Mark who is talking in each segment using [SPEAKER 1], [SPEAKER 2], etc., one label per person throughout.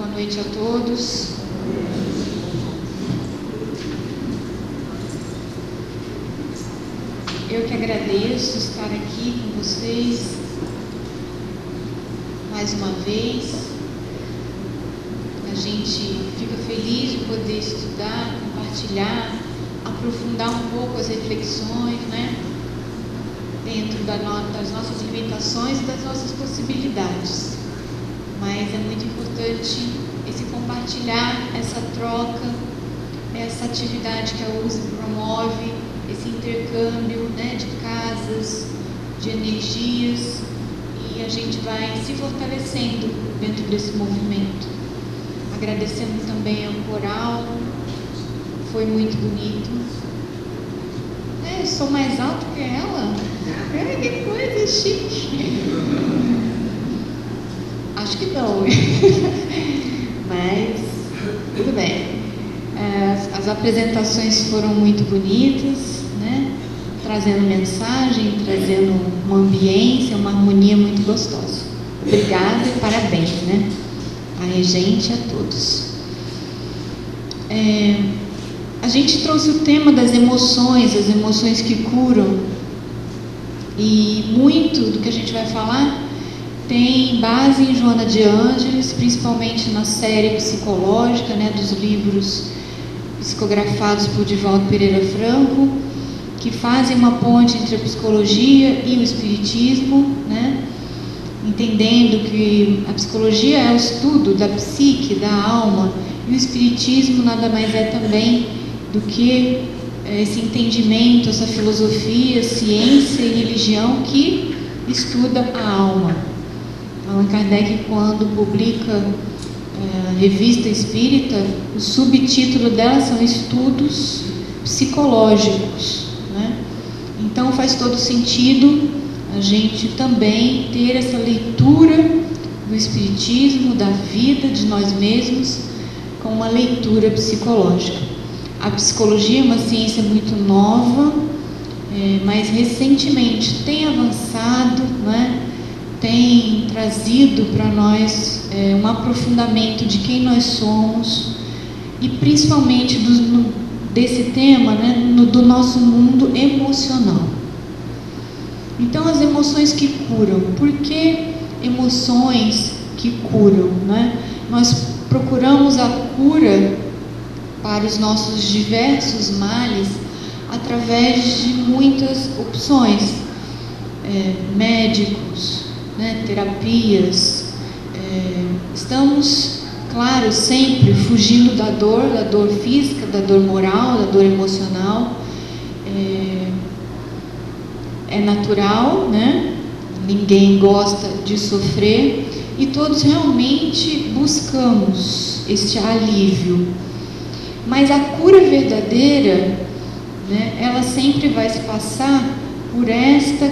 [SPEAKER 1] Boa noite a todos. Eu que agradeço estar aqui com vocês mais uma vez. A gente fica feliz de poder estudar, compartilhar, aprofundar um pouco as reflexões, né? Dentro das nossas limitações e das nossas possibilidades. Mas é muito importante esse compartilhar, essa troca, essa atividade que a USE promove, esse intercâmbio, né, de casas, de energias, e a gente vai se fortalecendo dentro desse movimento. Agradecendo também ao coral, foi muito bonito. Eu sou mais alta que ela? Que coisa chique! Acho que não, mas tudo bem. As apresentações foram muito bonitas, né? Trazendo mensagem, trazendo uma ambiência, uma harmonia muito gostosa. Obrigada e parabéns, né? A regente e a todos. A gente trouxe o tema das emoções, as emoções que curam, e muito do que a gente vai falar tem base em Joana de Ângeles, principalmente na série psicológica, né, dos livros psicografados por Divaldo Pereira Franco, que fazem uma ponte entre a psicologia e o espiritismo, né, entendendo que a psicologia é o estudo da psique, da alma, e o espiritismo nada mais é também do que esse entendimento, essa filosofia, ciência e religião que estuda a alma. Allan Kardec, quando publica a Revista Espírita, o subtítulo dela são Estudos Psicológicos, né? Então faz todo sentido a gente também ter essa leitura do Espiritismo, da vida, de nós mesmos, com uma leitura psicológica. A psicologia é uma ciência muito nova, mas recentemente tem avançado, né? Tem trazido para nós um aprofundamento de quem nós somos e principalmente desse tema, né, do nosso mundo emocional. Então, as emoções que curam. Por que emoções que curam, né? Nós procuramos a cura para os nossos diversos males através de muitas opções, médicos, né, terapias. Estamos, claro, sempre fugindo da dor física, da dor moral, da dor emocional. É natural, né? Ninguém gosta de sofrer e todos realmente buscamos este alívio. Mas a cura verdadeira, né, ela sempre vai se passar por essa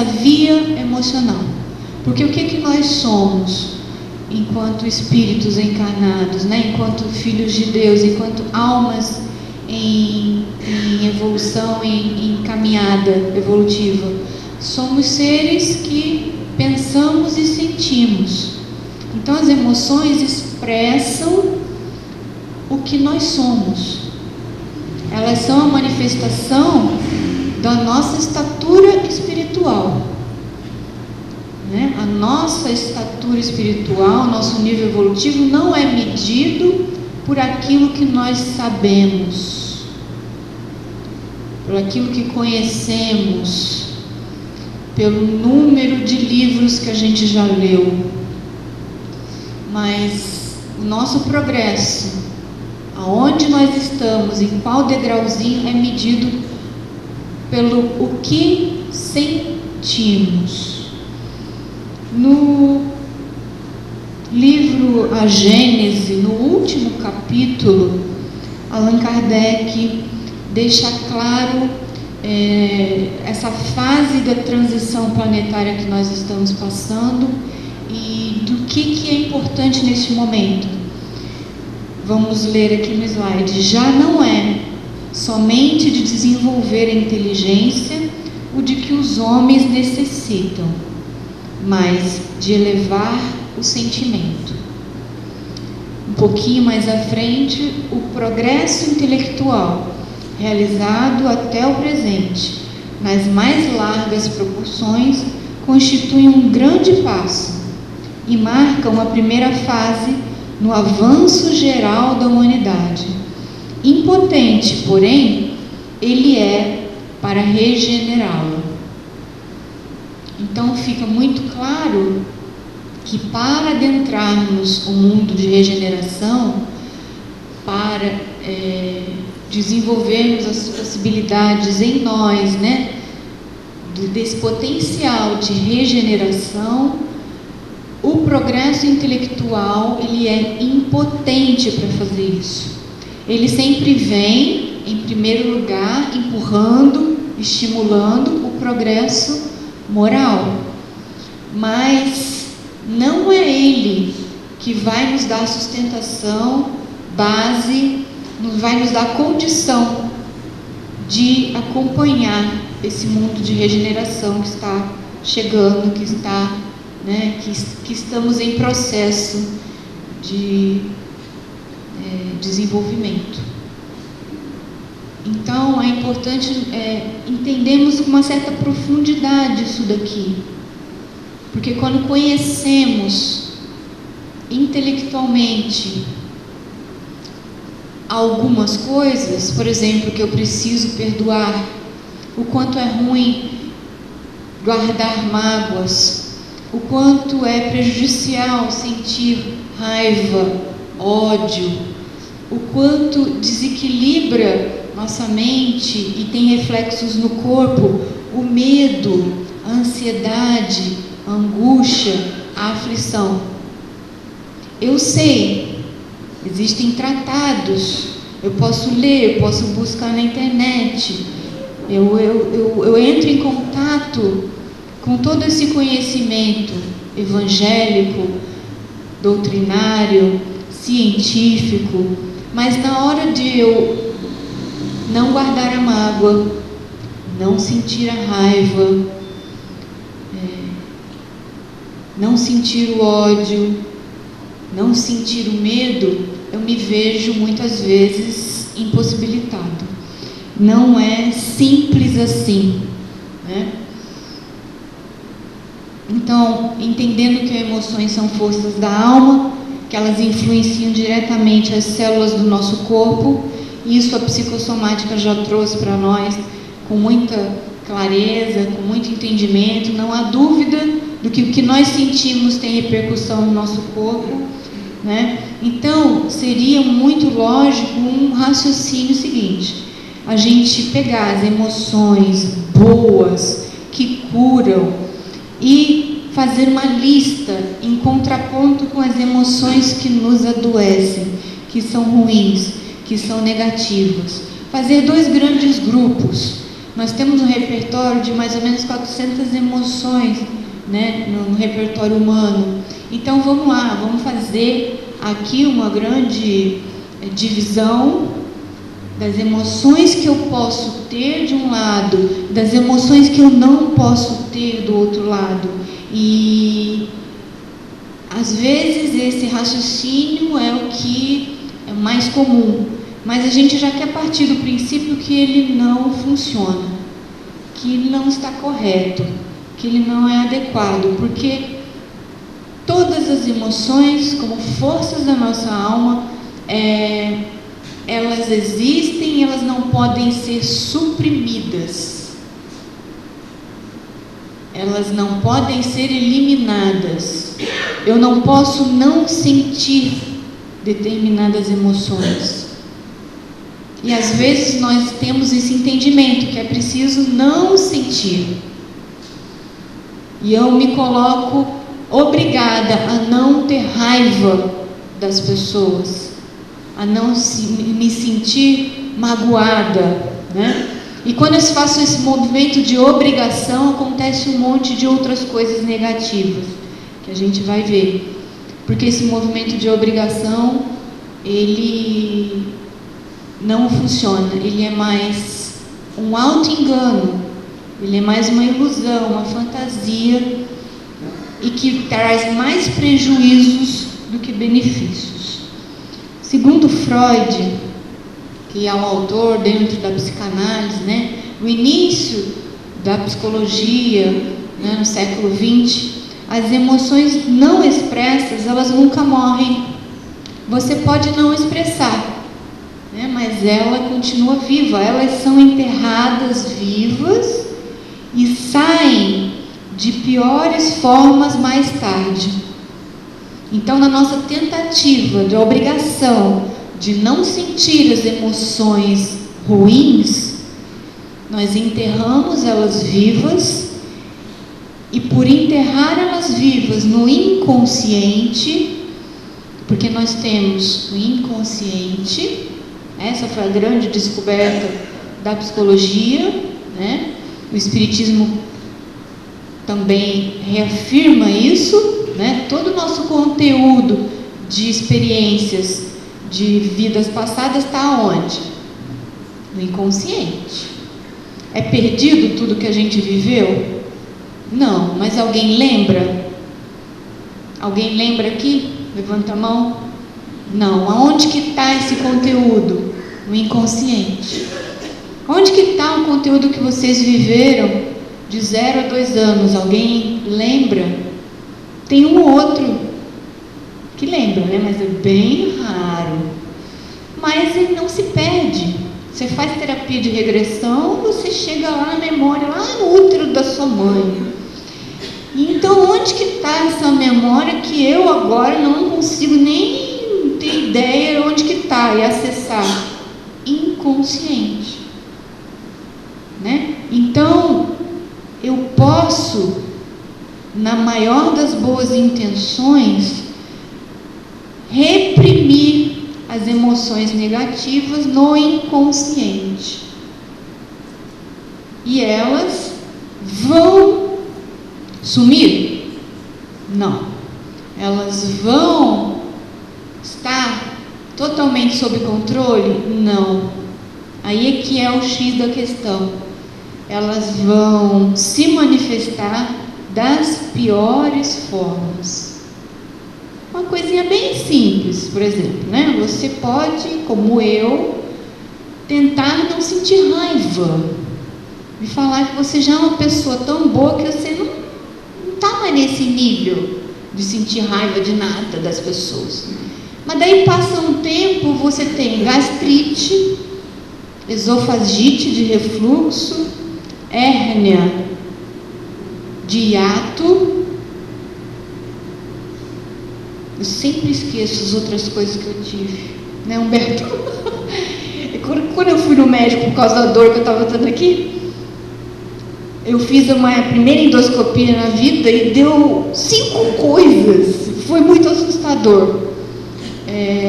[SPEAKER 1] via emocional. Porque o que nós somos enquanto espíritos encarnados, né? Enquanto filhos de Deus, enquanto almas em evolução, em caminhada evolutiva? Somos seres que pensamos e sentimos. Então as emoções expressam o que nós somos. Elas são a manifestação da nossa estatura espiritual, né? A nossa estatura espiritual, nosso nível evolutivo não é medido por aquilo que nós sabemos, por aquilo que conhecemos, pelo número de livros que a gente já leu, mas o nosso progresso, aonde nós estamos, em qual degrauzinho, é medido pelo o que sentimos. No livro A Gênese, no último capítulo, Allan Kardec deixa claro essa fase da transição planetária que nós estamos passando e do que é importante neste momento. Vamos ler aqui no slide. Já não é somente de desenvolver a inteligência o de que os homens necessitam, mas de elevar o sentimento. Um pouquinho mais à frente, o progresso intelectual realizado até o presente, nas mais largas proporções, constitui um grande passo e marca uma primeira fase no avanço geral da humanidade. Impotente, porém, ele é para regenerá-la. Então fica muito claro que para adentrarmos o mundo de regeneração, para desenvolvermos as possibilidades em nós, né, desse potencial de regeneração, o progresso intelectual, ele é impotente para fazer isso. Ele sempre vem, em primeiro lugar, empurrando, estimulando o progresso moral. Mas não é ele que vai nos dar sustentação, base, vai nos dar condição de acompanhar esse mundo de regeneração que está chegando, que está, né, que estamos em processo de desenvolvimento. Então é importante entendermos com uma certa profundidade isso daqui, porque quando conhecemos intelectualmente algumas coisas, por exemplo, que eu preciso perdoar, o quanto é ruim guardar mágoas, o quanto é prejudicial sentir raiva, ódio, o quanto desequilibra nossa mente e tem reflexos no corpo, o medo, a ansiedade, a angústia, a aflição. Eu sei, existem tratados, eu posso ler, eu posso buscar na internet, eu entro em contato com todo esse conhecimento evangélico, doutrinário, científico, mas na hora de eu não guardar a mágoa, não sentir a raiva, não sentir o ódio, não sentir o medo, eu me vejo muitas vezes impossibilitado. Não é simples assim, né? Então, entendendo que as emoções são forças da alma, que elas influenciam diretamente as células do nosso corpo, isso a psicossomática já trouxe para nós com muita clareza, com muito entendimento. Não há dúvida do que o que nós sentimos tem repercussão no nosso corpo, né? Então, seria muito lógico um raciocínio seguinte: a gente pegar as emoções boas, que curam, e fazer uma lista em contraponto com as emoções que nos adoecem, que são ruins, que são negativas. Fazer dois grandes grupos. Nós temos um repertório de mais ou menos 400 emoções, né, no repertório humano. Então vamos lá, vamos fazer aqui uma grande divisão das emoções que eu posso ter de um lado, das emoções que eu não posso ter do outro lado. E às vezes esse raciocínio é o que é mais comum, mas a gente já quer partir do princípio que ele não funciona, que ele não está correto, que ele não é adequado, porque todas as emoções, como forças da nossa alma, elas existem e elas não podem ser suprimidas. Elas não podem ser eliminadas. Eu não posso não sentir determinadas emoções. E às vezes nós temos esse entendimento que é preciso não sentir. E eu me coloco obrigada a não ter raiva das pessoas, a não me sentir magoada, né? E quando eu faço esse movimento de obrigação, acontece um monte de outras coisas negativas que a gente vai ver, porque esse movimento de obrigação, ele não funciona, ele é mais um auto-engano, ele é mais uma ilusão, uma fantasia e que traz mais prejuízos do que benefícios. Segundo Freud, que é um autor dentro da psicanálise, né, o início da psicologia, né, no século XX, as emoções não expressas, elas nunca morrem. Você pode não expressar, né, mas ela continua viva, elas são enterradas vivas e saem de piores formas mais tarde. Então, na nossa tentativa de obrigação de não sentir as emoções ruins, nós enterramos elas vivas, e por enterrar elas vivas no inconsciente, porque nós temos o inconsciente, essa foi a grande descoberta da psicologia, né? O Espiritismo também reafirma isso, né? Todo o nosso conteúdo de experiências de vidas passadas está onde? No inconsciente. É perdido tudo que a gente viveu? Não, mas alguém lembra? Alguém lembra aqui? Levanta a mão. Não, aonde que está esse conteúdo? No inconsciente. Onde que está o conteúdo que vocês viveram de 0 a 2 anos? Alguém lembra? Tem um ou outro que lembra, né? Mas é bem raro. Mas ele não se perde. Você faz terapia de regressão, você chega lá na memória, lá no útero da sua mãe. Então, onde que está essa memória que eu agora não consigo nem ter ideia onde que está e acessar? Inconsciente, né? Então, eu posso, na maior das boas intenções, reprimir as emoções negativas no inconsciente. E elas vão sumir? Não. Elas vão estar totalmente sob controle? Não. Aí é que é o X da questão. Elas vão se manifestar das piores formas. Uma coisinha bem simples, por exemplo, né? Você pode, como eu, tentar não sentir raiva. Me falar que você já é uma pessoa tão boa que você não está mais nesse nível de sentir raiva de nada das pessoas. Mas daí passa um tempo, você tem gastrite, esofagite de refluxo, hérnia de hiato. Eu sempre esqueço as outras coisas que eu tive, né, Humberto? Quando eu fui no médico por causa da dor que eu estava tendo aqui, eu fiz uma primeira endoscopia na vida e deu 5 coisas. Foi muito assustador.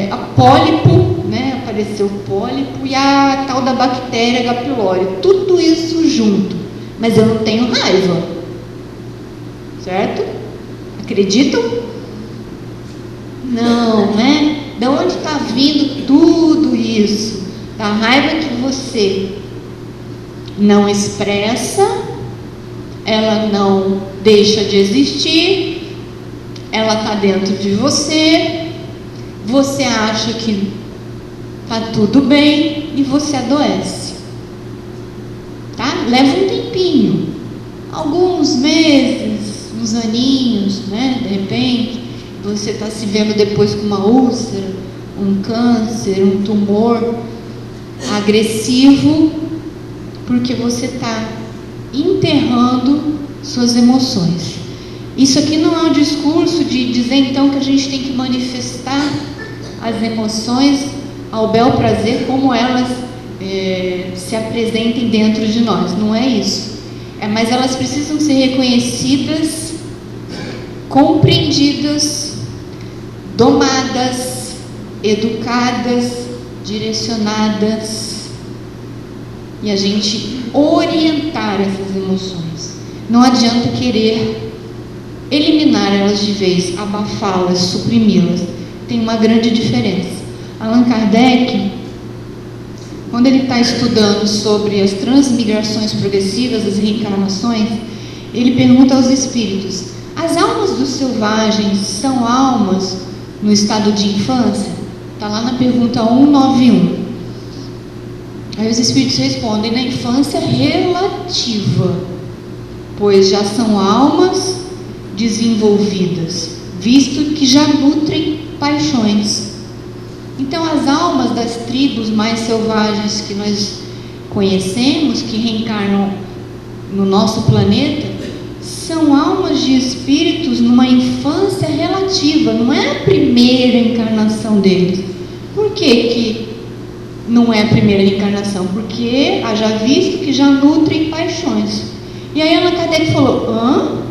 [SPEAKER 1] A pólipo, né? Apareceu pólipo e a tal da bactéria H. pylori. Tudo isso junto. Mas eu não tenho raiva. Certo? Acreditam? Não, né? De onde está vindo tudo isso? Da raiva que você não expressa, ela não deixa de existir, ela está dentro de você, você acha que está tudo bem e você adoece, tá? Leva um tempinho, alguns meses, uns aninhos, né? De repente, você está se vendo depois com uma úlcera, um câncer, um tumor agressivo, porque você está enterrando suas emoções. Isso aqui não é um discurso de dizer então que a gente tem que manifestar as emoções ao bel prazer como elas se apresentem dentro de nós, não é isso. Mas elas precisam ser reconhecidas, compreendidas, domadas, educadas, direcionadas, e a gente orientar essas emoções. Não adianta querer eliminar elas de vez, abafá-las, suprimi-las. Tem uma grande diferença. Allan Kardec, quando ele está estudando sobre as transmigrações progressivas, as reencarnações, ele pergunta aos espíritos: As almas dos selvagens são almas no estado de infância? Está lá na pergunta 191. Aí os Espíritos respondem: na infância relativa, pois já são almas desenvolvidas, visto que já nutrem paixões. Então as almas das tribos mais selvagens que nós conhecemos, que reencarnam no nosso planeta, são almas de espíritos numa infância relativa, não é a primeira encarnação deles. Por que não é a primeira encarnação? Porque haja visto que já nutrem paixões. E aí Allan Kardec falou: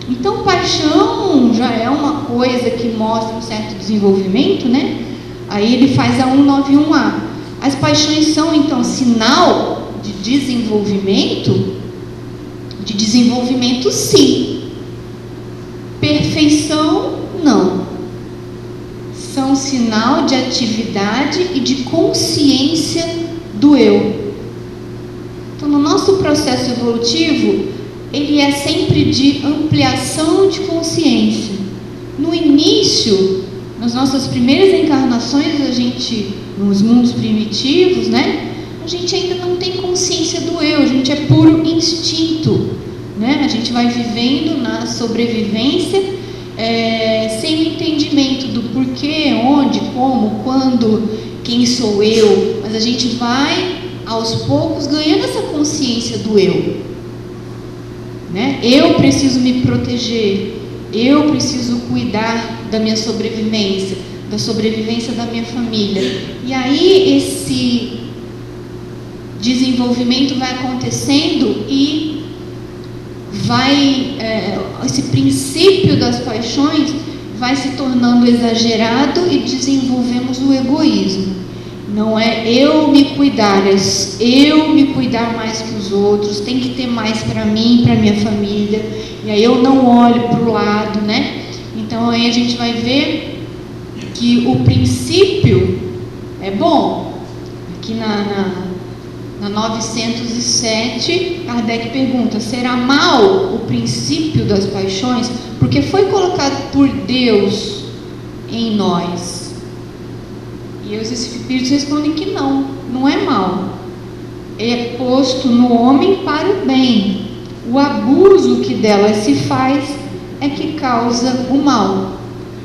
[SPEAKER 1] então paixão já é uma coisa que mostra um certo desenvolvimento, né? Aí ele faz a 191A. As paixões são então sinal de desenvolvimento? De desenvolvimento, sim. Perfeição, não. São sinal de atividade e de consciência do eu. Então, no nosso processo evolutivo, ele é sempre de ampliação de consciência. No início, nas nossas primeiras encarnações, nos mundos primitivos, né? A gente ainda não tem consciência do eu, a gente é puro instinto, né? A gente vai vivendo na sobrevivência, sem o entendimento do porquê, onde, como, quando, quem sou eu. Mas a gente vai, aos poucos, ganhando essa consciência do eu, né? Eu preciso me proteger, eu preciso cuidar da minha sobrevivência, da sobrevivência da minha família. E aí esse desenvolvimento vai acontecendo e esse princípio das paixões vai se tornando exagerado e desenvolvemos o egoísmo. Não é eu me cuidar, é eu me cuidar mais que os outros, tem que ter mais para mim, para minha família, e aí eu não olho para o lado, né? Então aí a gente vai ver que o princípio é bom. Aqui na 907, Kardec pergunta: será mal o princípio das paixões? Porque foi colocado por Deus em nós. E os Espíritos respondem que não é mal. É posto no homem para o bem. O abuso que delas se faz é que causa o mal.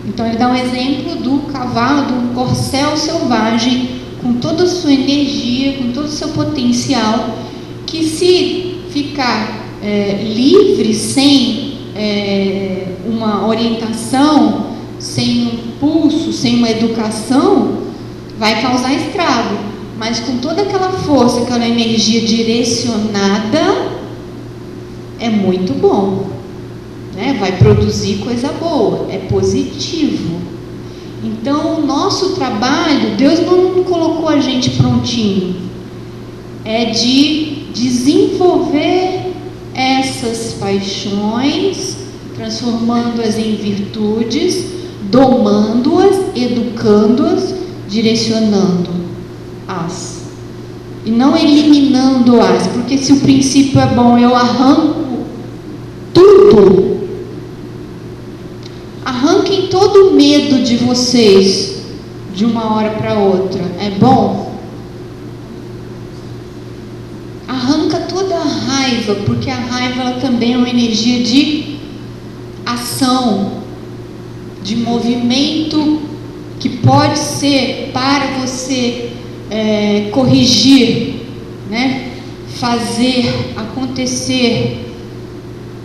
[SPEAKER 1] Então ele dá um exemplo do cavalo, do corcel selvagem, com toda a sua energia, com todo o seu potencial, que se ficar livre, sem uma orientação, sem um pulso, sem uma educação, vai causar estrago. Mas com toda aquela força, aquela energia direcionada, é muito bom, né? Vai produzir coisa boa, é positivo. Então, o nosso trabalho, Deus não colocou a gente prontinho, é de desenvolver essas paixões, transformando-as em virtudes, domando-as, educando-as, direcionando-as, e não eliminando-as, porque se o princípio é bom, eu arranco tudo. Arranquem todo o medo de vocês de uma hora para outra. É bom? Arranca toda a raiva, porque a raiva ela também é uma energia de ação, de movimento, que pode ser para você corrigir, né? Fazer acontecer.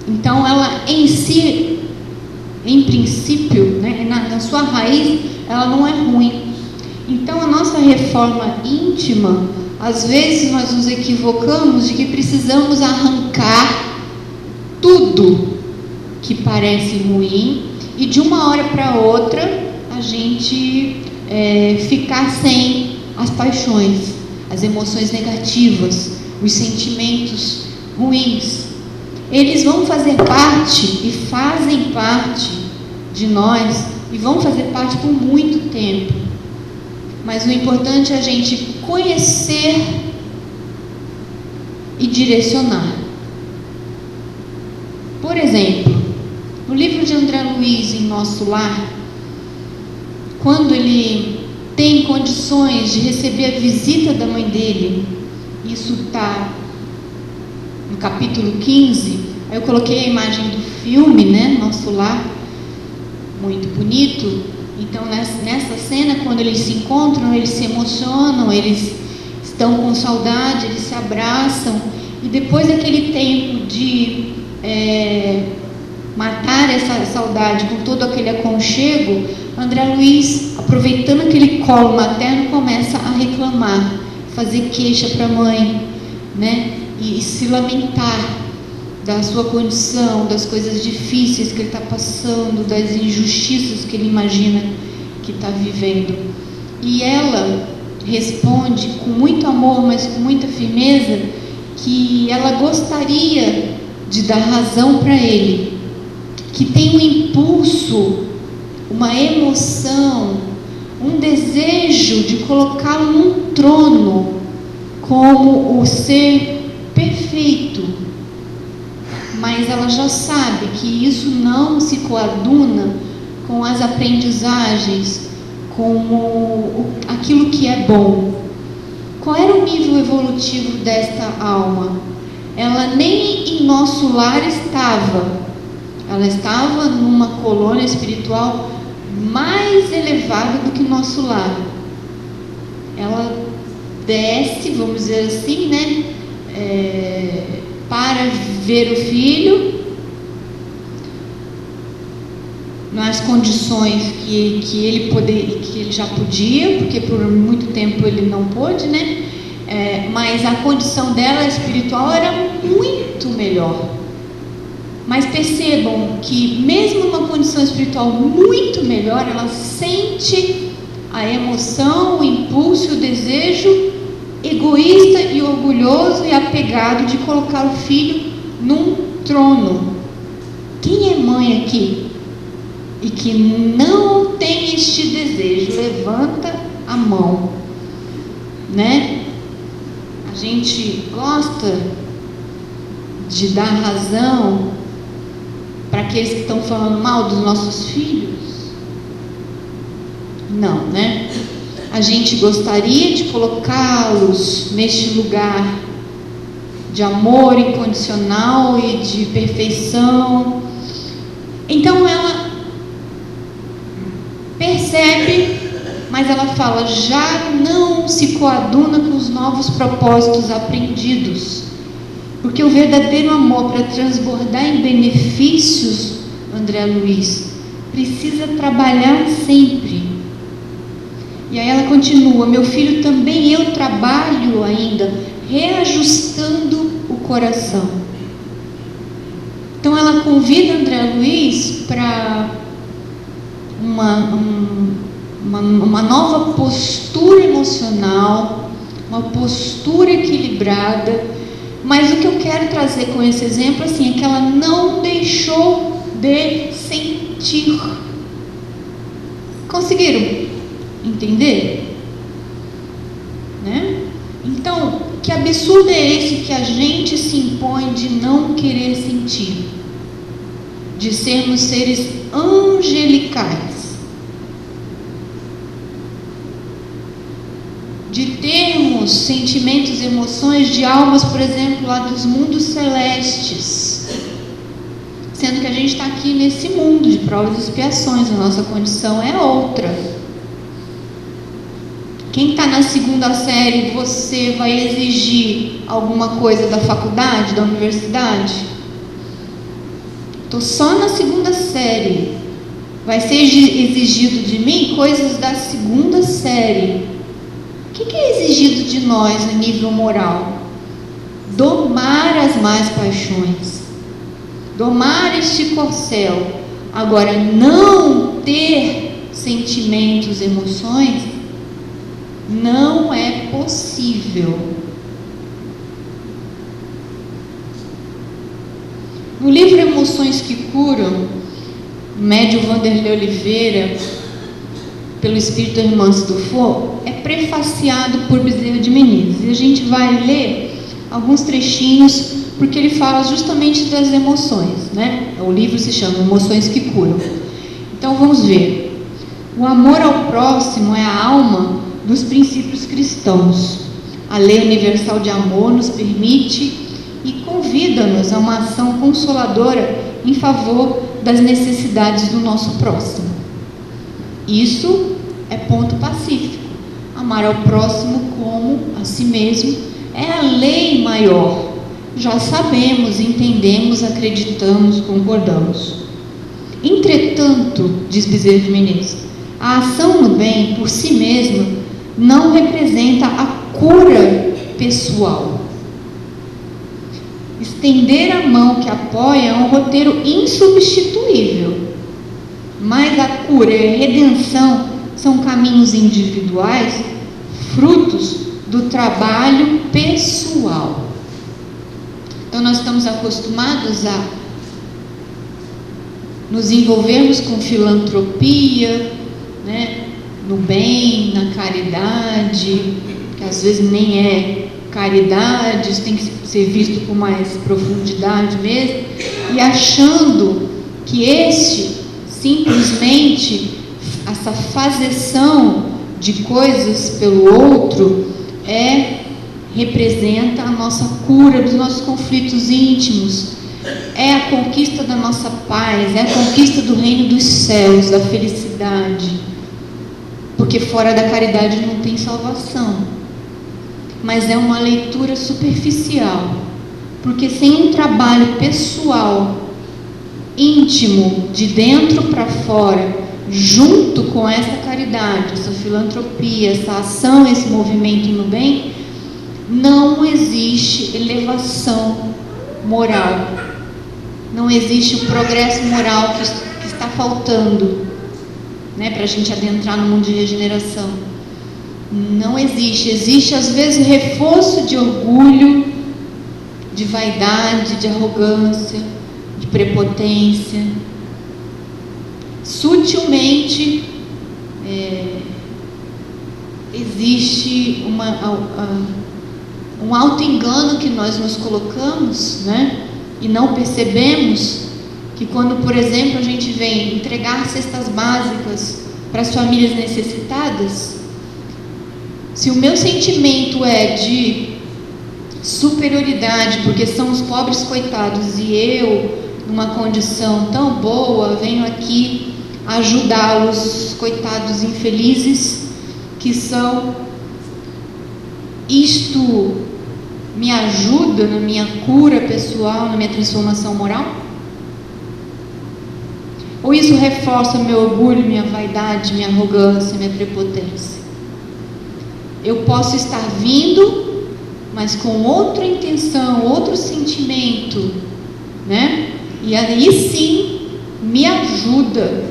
[SPEAKER 1] Então ela em si, em princípio, né, na sua raiz, ela não é ruim. Então a nossa reforma íntima, às vezes nós nos equivocamos de que precisamos arrancar tudo que parece ruim e de uma hora para outra a gente ficar sem as paixões, as emoções negativas, os sentimentos ruins. Eles vão fazer parte e fazem parte de nós e vão fazer parte por muito tempo. Mas o importante é a gente conhecer e direcionar. Por exemplo, no livro de André Luiz em nosso lar, quando ele tem condições de receber a visita da mãe dele, isso está no capítulo 15, aí eu coloquei a imagem do filme, né, Nosso Lar, muito bonito. Então nessa cena, quando eles se encontram, eles se emocionam, eles estão com saudade, eles se abraçam, e depois daquele tempo de matar essa saudade com todo aquele aconchego, André Luiz, aproveitando aquele colo materno, começa a reclamar, fazer queixa para a mãe, né? E se lamentar da sua condição, das coisas difíceis que ele está passando, das injustiças que ele imagina que está vivendo. E ela responde com muito amor, mas com muita firmeza, que ela gostaria de dar razão para ele, que tem um impulso, uma emoção, um desejo de colocá-lo num trono como o ser perfeito, mas ela já sabe que isso não se coaduna com as aprendizagens, com aquilo que é bom. Qual era o nível evolutivo desta alma? Ela nem em nosso lar estava. Ela estava numa colônia espiritual mais elevada do que nosso lar. Ela desce, vamos dizer assim, né, para ver o filho nas condições que ele já podia, porque por muito tempo ele não pôde, né? Mas a condição dela espiritual era muito melhor. Mas percebam que mesmo numa condição espiritual muito melhor, ela sente a emoção, o impulso, o desejo egoísta e orgulhoso e apegado de colocar o filho num trono. Quem é mãe aqui e que não tem este desejo? Levanta a mão, né? A gente gosta de dar razão para aqueles que estão falando mal dos nossos filhos? Não, né? A gente gostaria de colocá-los neste lugar de amor incondicional e de perfeição. Então ela percebe, mas ela fala, já não se coaduna com os novos propósitos aprendidos. Porque o verdadeiro amor, para transbordar em benefícios, André Luiz, precisa trabalhar sempre. E aí ela continua, meu filho, também eu trabalho ainda, reajustando o coração. Então ela convida André Luiz para uma nova postura emocional, uma postura equilibrada. Mas o que eu quero trazer com esse exemplo assim, é que ela não deixou de sentir. Conseguiram entender? Né? Então, que absurdo é esse que a gente se impõe de não querer sentir, de sermos seres angelicais, de termos sentimentos, emoções de almas, por exemplo, lá dos mundos celestes, sendo que a gente está aqui nesse mundo de provas e expiações, a nossa condição é outra. Quem está na segunda série, você vai exigir alguma coisa da faculdade, da universidade? Estou só na segunda série. Vai ser exigido de mim coisas da segunda série. O que é exigido de nós a nível moral? Domar as más paixões, domar este corcel. Agora, não ter sentimentos, emoções, não é possível. No livro Emoções que Curam, médium Vanderlei Oliveira, pelo Espírito Hermance Dufour, é prefaciado por Bezerra de Menezes. E a gente vai ler alguns trechinhos porque ele fala justamente das emoções, né? O livro se chama Emoções que Curam. Então vamos ver. O amor ao próximo é a alma dos princípios cristãos. A lei universal de amor nos permite e convida-nos a uma ação consoladora em favor das necessidades do nosso próximo. Isso é ponto pacífico. Amar ao próximo como a si mesmo é a lei maior. Já sabemos, entendemos, acreditamos, concordamos. Entretanto, diz Bezerra de Menezes, a ação no bem por si mesma não representa a cura pessoal. Estender a mão que apoia é um roteiro insubstituível, mas a cura e a redenção são caminhos individuais, frutos do trabalho pessoal. Então nós estamos acostumados a nos envolvermos com filantropia, né, no bem, na caridade, que às vezes nem é caridade, isso tem que ser visto com mais profundidade mesmo, e achando que simplesmente essa fazeção de coisas pelo outro representa a nossa cura dos nossos conflitos íntimos, é a conquista da nossa paz, é a conquista do reino dos céus, da felicidade, porque fora da caridade não tem salvação. Mas é uma leitura superficial, porque sem um trabalho pessoal, íntimo, de dentro para fora, junto com essa caridade, essa filantropia, essa ação, esse movimento no bem, não existe elevação moral, não existe o progresso moral que está faltando, né, para a gente adentrar no mundo de regeneração. Não existe. Existe às vezes reforço de orgulho, de vaidade, de arrogância, de prepotência. Sutilmente existe um auto-engano que nós nos colocamos, né? E não percebemos que quando, por exemplo, a gente vem entregar cestas básicas para as famílias necessitadas, se o meu sentimento é de superioridade, porque são os pobres coitados e eu, numa condição tão boa, venho aqui ajudar os coitados infelizes que são, isto me ajuda na minha cura pessoal, na minha transformação moral? Ou isso reforça meu orgulho, minha vaidade, minha arrogância, minha prepotência? Eu posso estar vindo, mas com outra intenção, outro sentimento, né? E aí sim me ajuda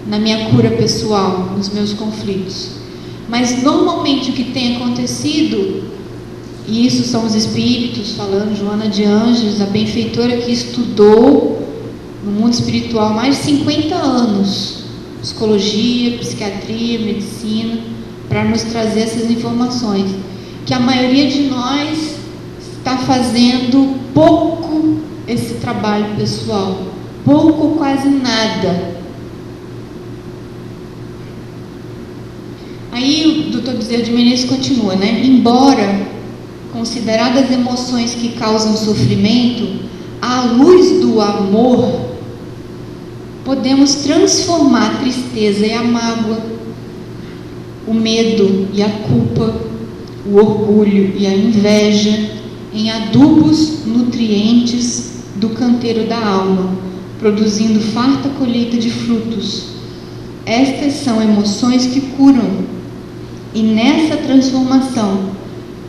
[SPEAKER 1] na minha cura pessoal, nos meus conflitos. Mas normalmente o que tem acontecido, e isso são os espíritos falando, Joana de Ângeles, a benfeitora que estudou no mundo espiritual mais de 50 anos, psicologia, psiquiatria, medicina, para nos trazer essas informações, que a maioria de nós está fazendo pouco esse trabalho pessoal, pouco ou quase nada. Aí o Dr. Bezerra de Menezes continua, né? Embora consideradas emoções que causam sofrimento, à luz do amor, podemos transformar a tristeza e a mágoa, o medo e a culpa, o orgulho e a inveja em adubos nutrientes do canteiro da alma, produzindo farta colheita de frutos. Estas são emoções que curam, e nessa transformação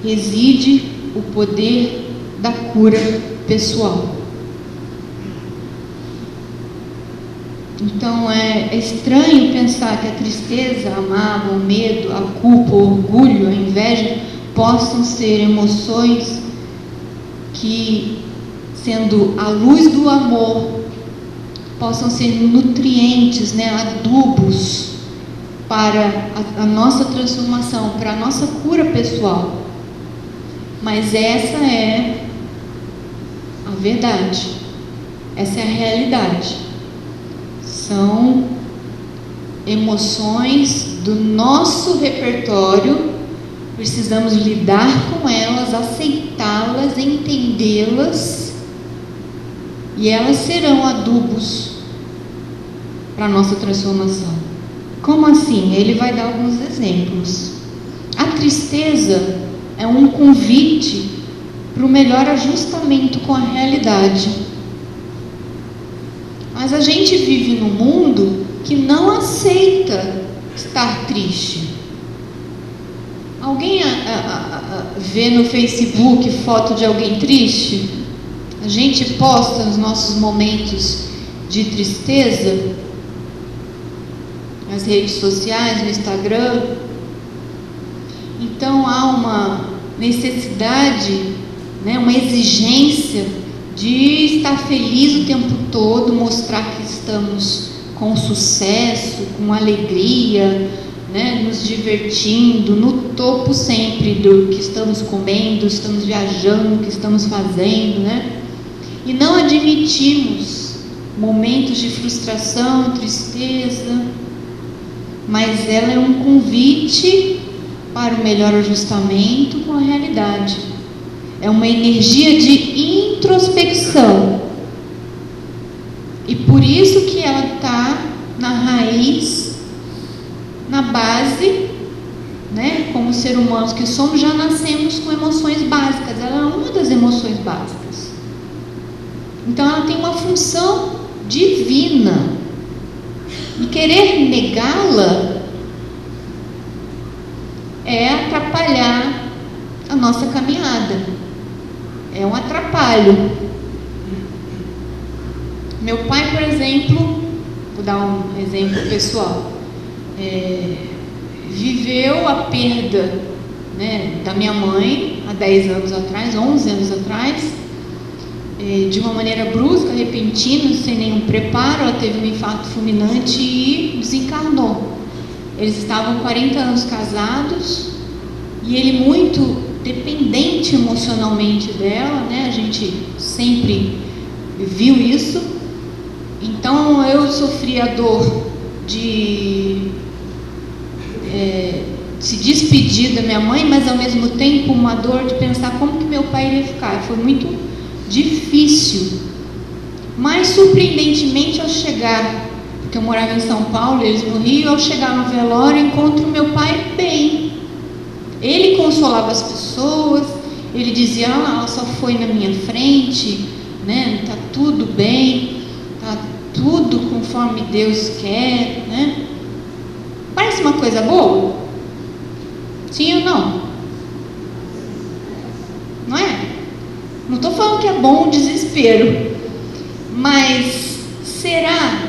[SPEAKER 1] reside o poder da cura pessoal. Então é estranho pensar que a tristeza, a mágoa, o medo, a culpa, o orgulho, a inveja possam ser emoções que, sendo a luz do amor, possam ser nutrientes, né, adubos para a nossa transformação, para a nossa cura pessoal. Mas essa é a verdade. Essa é a realidade. São emoções do nosso repertório, precisamos lidar com elas, aceitá-las, entendê-las, e elas serão adubos para a nossa transformação. Como assim? Ele vai dar alguns exemplos. A tristeza é um convite para o melhor ajustamento com a realidade. Mas a gente vive num mundo que não aceita estar triste. Alguém vê no Facebook foto de alguém triste? A gente posta nos nossos momentos de tristeza nas redes sociais, no Instagram. Então há uma necessidade, uma exigência de estar feliz o tempo todo, mostrar que estamos com sucesso, com alegria, nos divertindo, no topo sempre do que estamos comendo, estamos viajando, o que estamos fazendo, e não admitimos momentos de frustração, tristeza, mas ela é um convite para o melhor ajustamento com a realidade. É uma energia de introspecção. E por isso que ela está na raiz, na base, como ser humanos que somos, já nascemos com emoções básicas. Ela é uma das emoções básicas. Então ela tem uma função divina. E querer negá-la é atrapalhar a nossa caminhada. É um atrapalho. Meu pai, por exemplo, vou dar um exemplo pessoal, viveu a perda da minha mãe há 10 anos atrás, 11 anos atrás, de uma maneira brusca, repentina, sem nenhum preparo. Ela teve um infarto fulminante e desencarnou. Eles estavam 40 anos casados e ele muito dependente emocionalmente dela, a gente sempre viu isso. Então eu sofri a dor de se despedir da minha mãe, mas ao mesmo tempo uma dor de pensar como que meu pai iria ficar. Foi muito difícil, mas surpreendentemente ao chegar, porque eu morava em São Paulo, eles no Rio, ao chegar no velório, encontro meu pai bem. Ele consolava as pessoas, ele dizia: ela só foi na minha frente, tá tudo bem, tá tudo conforme Deus quer, Parece uma coisa boa? Sim ou não? Não é? Não estou falando que é bom o desespero, mas será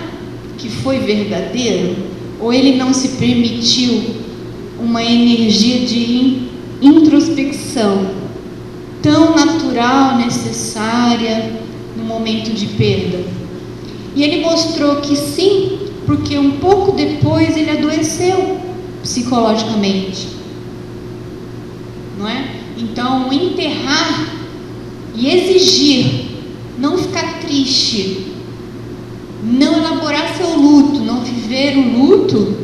[SPEAKER 1] que foi verdadeiro? Ou ele não se permitiu uma energia de introspecção tão natural, necessária no momento de perda? E ele mostrou que sim, porque um pouco depois ele adoeceu psicologicamente, não é? Então enterrar e exigir não ficar triste, não elaborar seu luto, não viver o luto,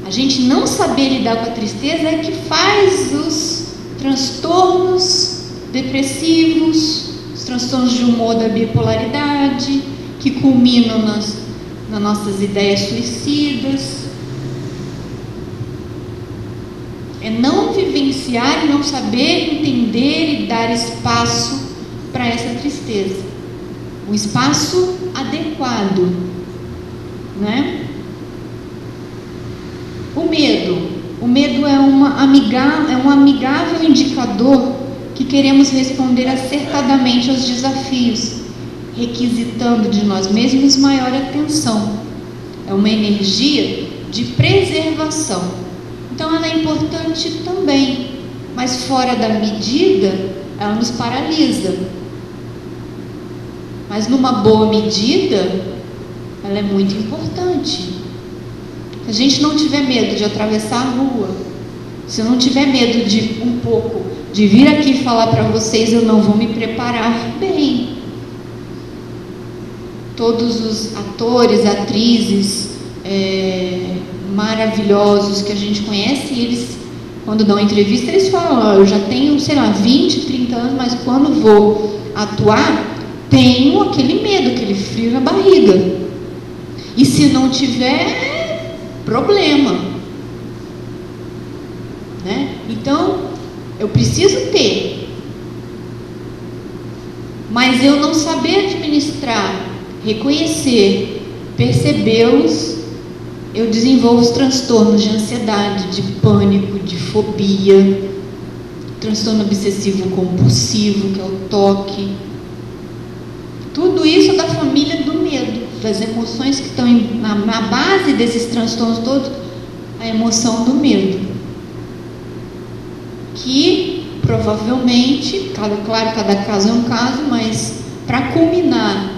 [SPEAKER 1] a gente não saber lidar com a tristeza é que faz os transtornos depressivos, os transtornos de humor da bipolaridade, que culminam nas nossas ideias suicidas. É não vivenciar e não saber entender e dar espaço para essa tristeza. Um espaço adequado, O medo é um amigável indicador que queremos responder acertadamente aos desafios, requisitando de nós mesmos maior atenção. É uma energia de preservação. Então ela é importante também, mas fora da medida, ela nos paralisa. Mas numa boa medida, ela é muito importante. Se a gente não tiver medo de atravessar a rua, se eu não tiver medo de vir aqui falar para vocês, eu não vou me preparar bem. todos os atores, atrizes maravilhosos que a gente conhece, e eles, quando dão entrevista, eles falam: eu já tenho, sei lá, 20, 30 anos, mas quando vou atuar, tenho aquele medo, aquele frio na barriga. E se não tiver, problema, né? Então, eu preciso ter, mas eu não saber administrar, reconhecer, percebê-los, eu desenvolvo os transtornos de ansiedade, de pânico, de fobia, transtorno obsessivo compulsivo, que é o toque. Tudo isso é da família do medo, das emoções que estão na base desses transtornos todos, a emoção do medo. Que provavelmente, claro, cada caso é um caso, mas para culminar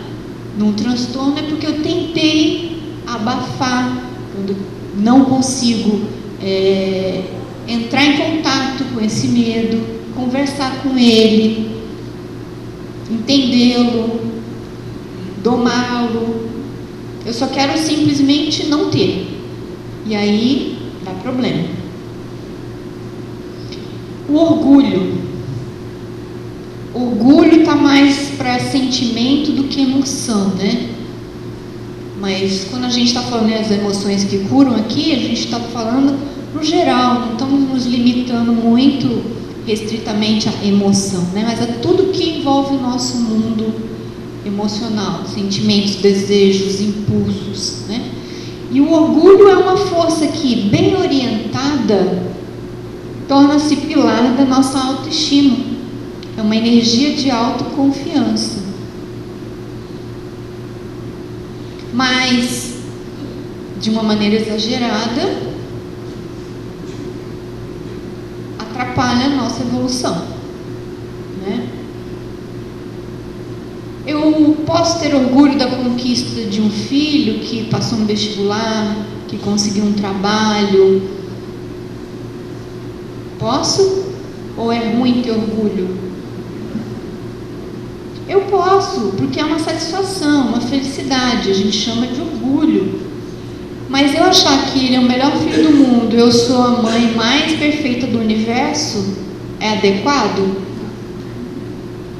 [SPEAKER 1] num transtorno é porque eu tentei abafar, quando não consigo entrar em contato com esse medo, conversar com ele, entendê-lo, domá-lo. Eu só quero simplesmente não ter, e aí dá problema. O orgulho está mais para sentimento do que emoção, né? Mas quando a gente está falando das emoções que curam aqui, a gente está falando no geral, não estamos nos limitando muito restritamente à emoção, né? Mas a tudo que envolve o nosso mundo emocional, sentimentos, desejos, impulsos, né? E o orgulho é uma força que, bem orientada, torna-se pilar da nossa autoestima. É uma energia de autoconfiança. Mas, de uma maneira exagerada, atrapalha a nossa evolução, né? Eu posso ter orgulho da conquista de um filho que passou no vestibular, que conseguiu um trabalho. Posso? Ou é ruim ter orgulho? Eu posso, porque é uma satisfação, uma felicidade, a gente chama de orgulho. Mas eu achar que ele é o melhor filho do mundo, eu sou a mãe mais perfeita do universo, é adequado?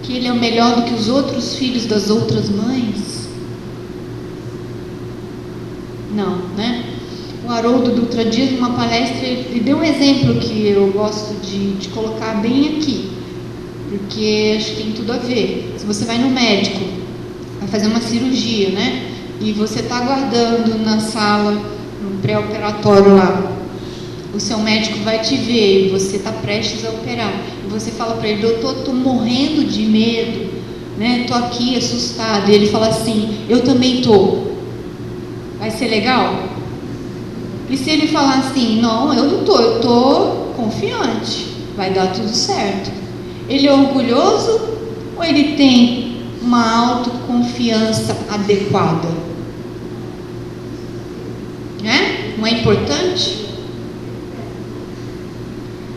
[SPEAKER 1] Que ele é o melhor do que os outros filhos das outras mães? Não, né? O Haroldo Dutra Dias, numa palestra, ele deu um exemplo que eu gosto de colocar bem aqui, porque acho que tem tudo a ver. Se você vai no médico, vai fazer uma cirurgia, né? E você está aguardando na sala, no pré-operatório lá, o seu médico vai te ver e você está prestes a operar. E você fala para ele: doutor, estou morrendo de medo, né? Estou aqui assustado. E ele fala assim: eu também estou. Vai ser legal? E se ele falar assim: não, eu não estou, eu estou confiante, vai dar tudo certo. Ele é orgulhoso ou ele tem uma autoconfiança adequada? Né? Não é importante?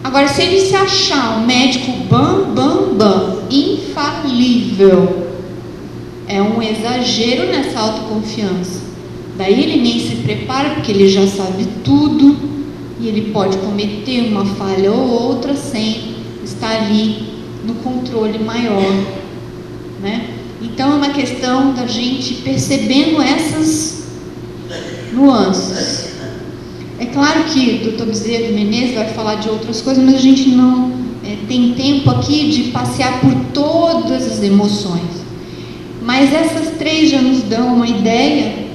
[SPEAKER 1] Agora, se ele se achar um médico infalível, é um exagero nessa autoconfiança. Daí ele nem se prepara, porque ele já sabe tudo, e ele pode cometer uma falha ou outra sem estar ali no controle maior, né? Então é uma questão da gente percebendo essas nuances. É claro que o Dr. Bezerra de Menezes vai falar de outras coisas, mas a gente não tem tempo aqui de passear por todas as emoções. Mas essas três já nos dão uma ideia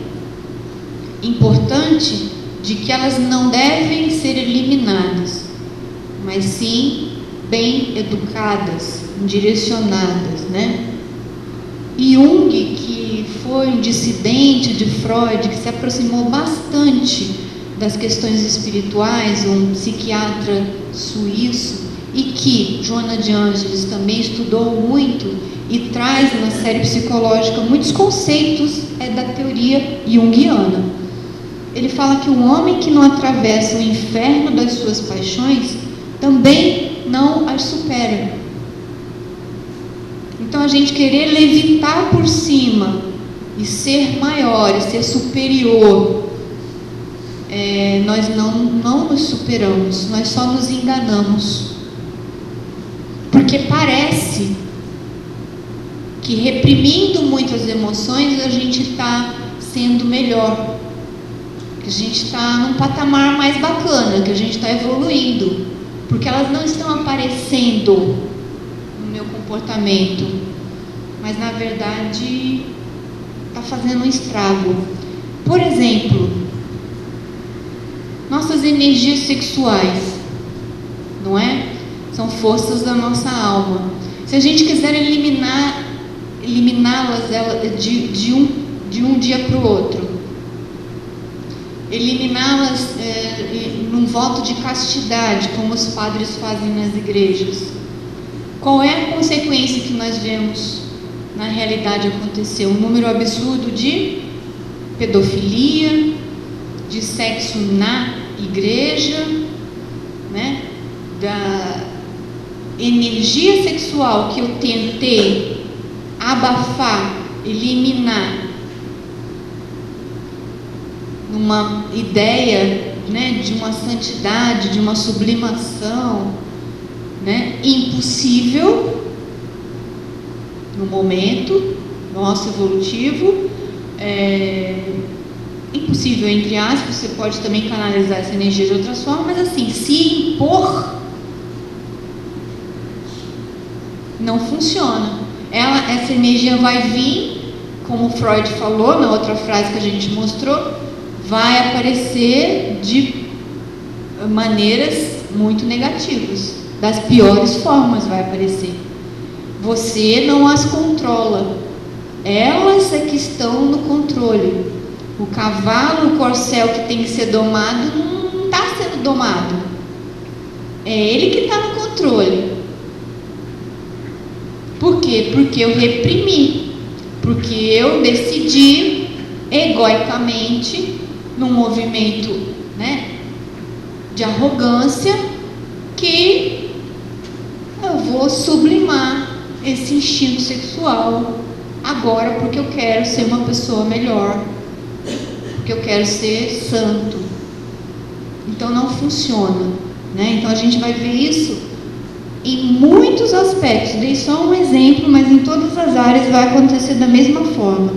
[SPEAKER 1] importante de que elas não devem ser eliminadas, mas sim bem educadas, direcionadas, né? Jung, que foi um dissidente de Freud, que se aproximou bastante das questões espirituais, um psiquiatra suíço, e que Joana de Ângeles também estudou muito e traz na série psicológica muitos conceitos da teoria junguiana. Ele fala que o homem que não atravessa o inferno das suas paixões também não as supera. Então a gente querer levitar por cima e ser maior, e ser superior, nós não nos superamos, nós só nos enganamos. Porque parece que reprimindo muitas emoções a gente está sendo melhor, que a gente está num patamar mais bacana, que a gente está evoluindo, porque elas não estão aparecendo no meu comportamento, mas na verdade está fazendo um estrago. Por exemplo, nossas energias sexuais, não é? São forças da nossa alma. Se a gente quiser eliminá-las de um dia para o outro, eliminá-las num voto de castidade, como os padres fazem nas igrejas, qual é a consequência que nós vemos na realidade acontecer? Um número absurdo de pedofilia, de sexo na igreja, né? Da energia sexual que eu tentei abafar, eliminar, numa ideia, né, de uma santidade, de uma sublimação, né, impossível no momento nosso evolutivo, impossível entre aspas, você pode também canalizar essa energia de outras formas, mas assim, se impor não funciona. Essa energia vai vir, como Freud falou na outra frase que a gente mostrou, vai aparecer de maneiras muito negativas, das piores formas vai aparecer. Você não as controla, elas é que estão no controle. O cavalo, o corcel que tem que ser domado, não está sendo domado, é ele que está no controle. Por quê? Porque eu reprimi, porque eu decidi egoicamente, num movimento, né, de arrogância, que eu vou sublimar esse instinto sexual agora porque eu quero ser uma pessoa melhor, porque eu quero ser santo. Então não funciona, né? Então a gente vai ver isso em muitos aspectos. Dei só um exemplo, mas em todas as áreas vai acontecer da mesma forma.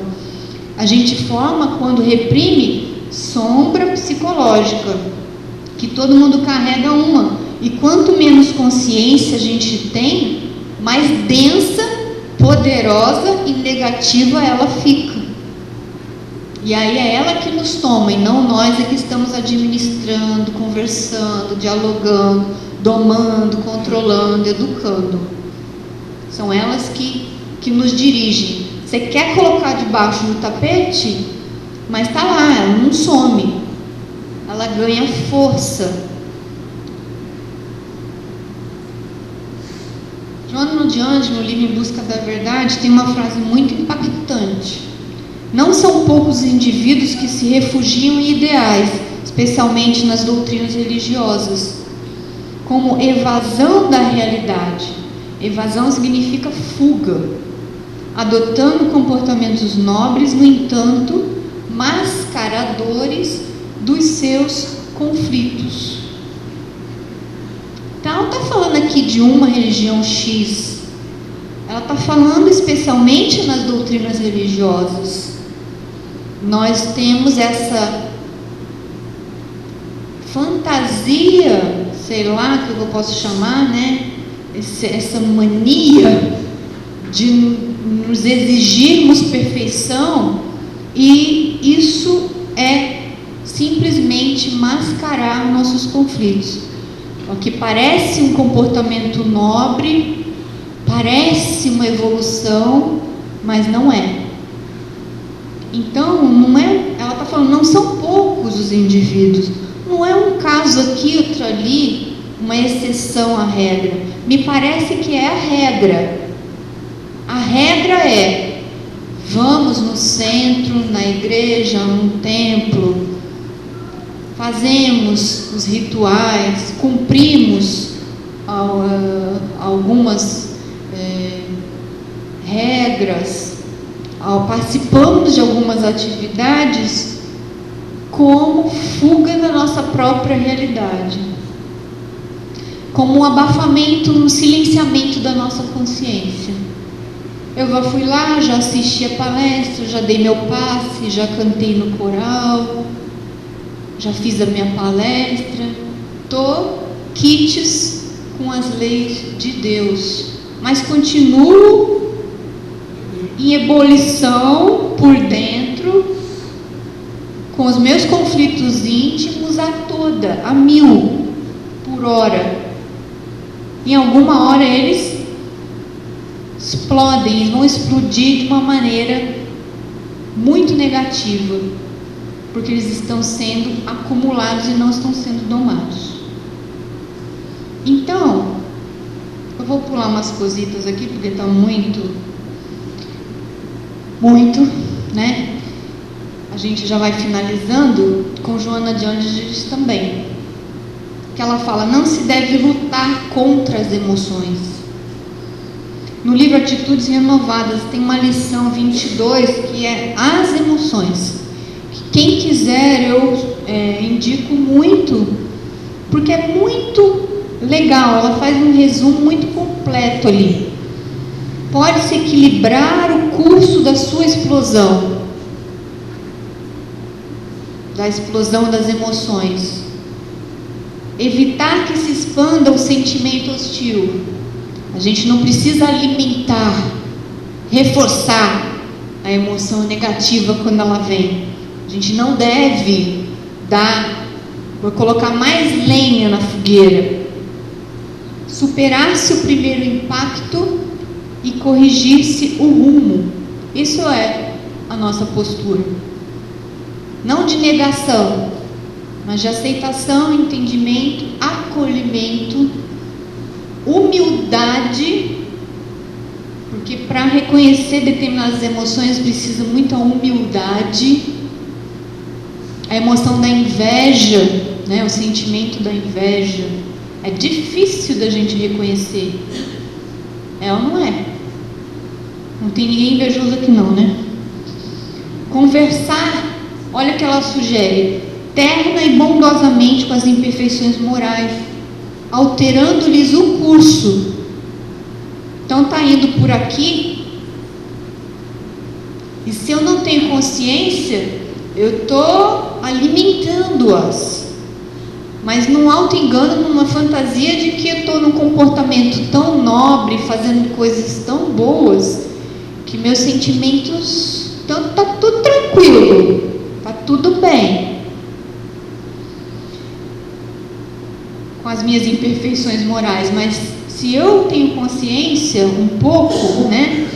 [SPEAKER 1] A gente forma, quando reprime, sombra psicológica, que todo mundo carrega uma, e quanto menos consciência a gente tem, mais densa, poderosa e negativa ela fica. E aí é ela que nos toma, e não nós é que estamos administrando, conversando, dialogando, domando, controlando, educando. São elas que nos dirigem. Você quer colocar debaixo do tapete, mas está lá, ela não some, ela ganha força. Joana de Anjos, no livro Em Busca da Verdade, tem uma frase muito impactante. Não são poucos indivíduos que se refugiam em ideais, especialmente nas doutrinas religiosas, como evasão da realidade. Evasão significa fuga, adotando comportamentos nobres, no entanto, mascaradores dos seus conflitos. Então, ela está falando aqui de uma religião X, ela está falando especialmente nas doutrinas religiosas. Nós temos essa fantasia, sei lá que eu posso chamar, né? Essa mania de nos exigirmos perfeição, e isso é simplesmente mascarar nossos conflitos. O que parece um comportamento nobre, parece uma evolução, mas não é. Então, não é, ela está falando, não são poucos os indivíduos, não é um caso aqui, outro ali, uma exceção à regra. Me parece que é a regra. A regra é: vamos no centro, na igreja, num templo, fazemos os rituais, cumprimos algumas regras, participamos de algumas atividades como fuga da nossa própria realidade, como um abafamento, um silenciamento da nossa consciência. Eu já fui lá, já assisti a palestra, já dei meu passe, já cantei no coral, já fiz a minha palestra, estou quites com as leis de Deus, mas continuo em ebulição por dentro, com os meus conflitos íntimos a 1000 por hora. Em alguma hora eles explodem, eles vão explodir de uma maneira muito negativa, porque eles estão sendo acumulados e não estão sendo domados. Então, eu vou pular umas cositas aqui, porque está muito, né? A gente já vai finalizando com Joana de Ângeles também, que ela fala: não se deve lutar contra as emoções. No livro Atitudes Renovadas tem uma lição 22 que é as emoções. Quem quiser, eu indico muito, porque é muito legal. Ela faz um resumo muito completo ali. Pode-se equilibrar o curso da sua explosão, da explosão das emoções, evitar que se expanda o sentimento hostil. A gente não precisa alimentar, reforçar a emoção negativa quando ela vem. A gente não deve colocar mais lenha na fogueira. Superar-se o primeiro impacto e corrigir-se o rumo. Isso é a nossa postura. Não de negação, mas de aceitação, entendimento, acolhimento, humildade, porque para reconhecer determinadas emoções precisa muita humildade. A emoção da inveja, né, o sentimento da inveja, é difícil da gente reconhecer. É ou não é? Não tem ninguém invejoso aqui não, né? Conversar, olha o que ela sugere: terna e bondosamente com as imperfeições morais, alterando-lhes o curso. Então está indo por aqui, e se eu não tenho consciência, eu estou alimentando-as, mas num auto-engano, numa fantasia de que eu estou num comportamento tão nobre, fazendo coisas tão boas, que meus sentimentos está tudo tranquilo, está tudo bem, com as minhas imperfeições morais. Mas se eu tenho consciência um pouco, né,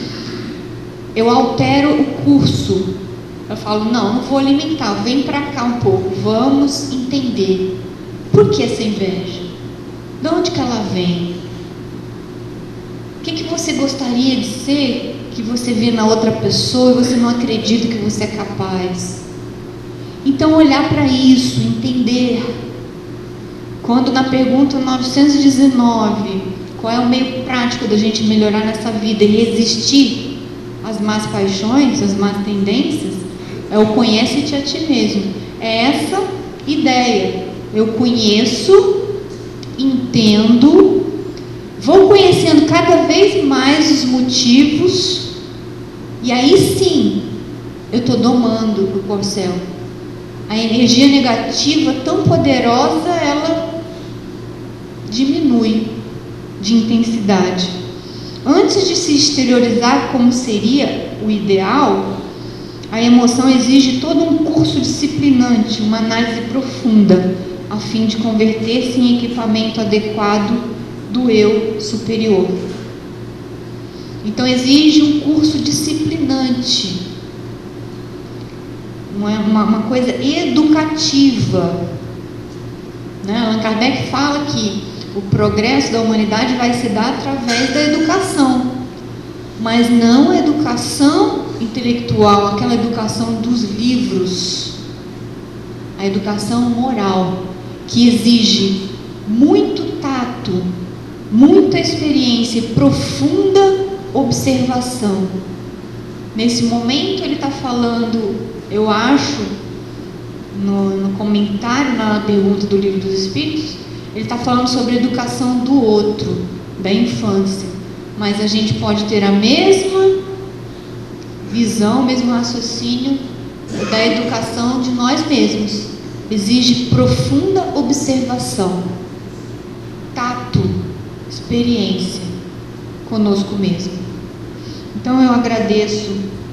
[SPEAKER 1] eu altero o curso. Eu falo: não vou alimentar, vem para cá um pouco, vamos entender por que essa inveja, de onde que ela vem, o que você gostaria de ser, que você vê na outra pessoa e você não acredita que você é capaz. Então olhar para isso, entender. Quando na pergunta 919, qual é o meio prático da gente melhorar nessa vida e resistir às más paixões, às más tendências, é o conhece-te a ti mesmo. É essa ideia. Eu conheço, entendo, vou conhecendo cada vez mais os motivos, e aí sim eu estou domando o corcel. A energia negativa tão poderosa, ela diminui de intensidade. Antes de se exteriorizar como seria o ideal, a emoção exige todo um curso disciplinante, uma análise profunda, a fim de converter-se em equipamento adequado do eu superior. Então exige um curso disciplinante, uma coisa educativa, né? Allan Kardec fala que o progresso da humanidade vai se dar através da educação, mas não a educação intelectual, aquela educação dos livros, a educação moral, que exige muito tato, muita experiência e profunda observação. Nesse momento ele está falando, eu acho, no comentário, na pergunta do Livro dos Espíritos, ele está falando sobre a educação do outro, da infância. Mas a gente pode ter a mesma visão, o mesmo raciocínio da educação de nós mesmos. Exige profunda observação, tato, experiência conosco mesmo. Então eu agradeço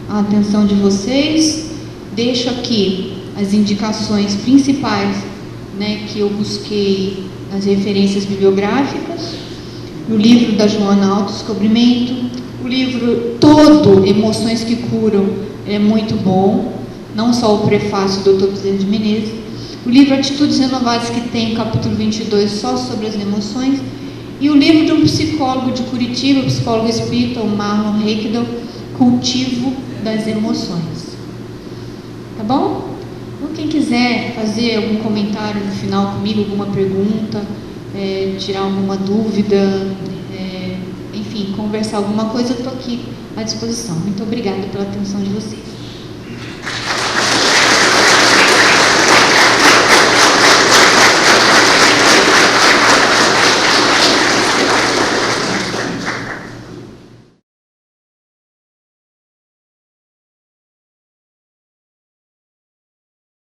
[SPEAKER 1] a atenção de vocês, deixo aqui as indicações principais, né, que eu busquei nas referências bibliográficas, o livro da Joana Autodescobrimento, o livro todo, Emoções que Curam, é muito bom, não só o prefácio do Dr. Bezerra de Menezes, o livro Atitudes Renovadas, que tem o capítulo 22 só sobre as emoções, e o livro de um psicólogo de Curitiba, psicólogo espírita, o Marlon Reikdal, Cultivo das Emoções. Tá bom? Então, quem quiser fazer algum comentário no final comigo, alguma pergunta, tirar alguma dúvida, enfim, conversar alguma coisa, eu estou aqui à disposição. Muito obrigada pela atenção de vocês.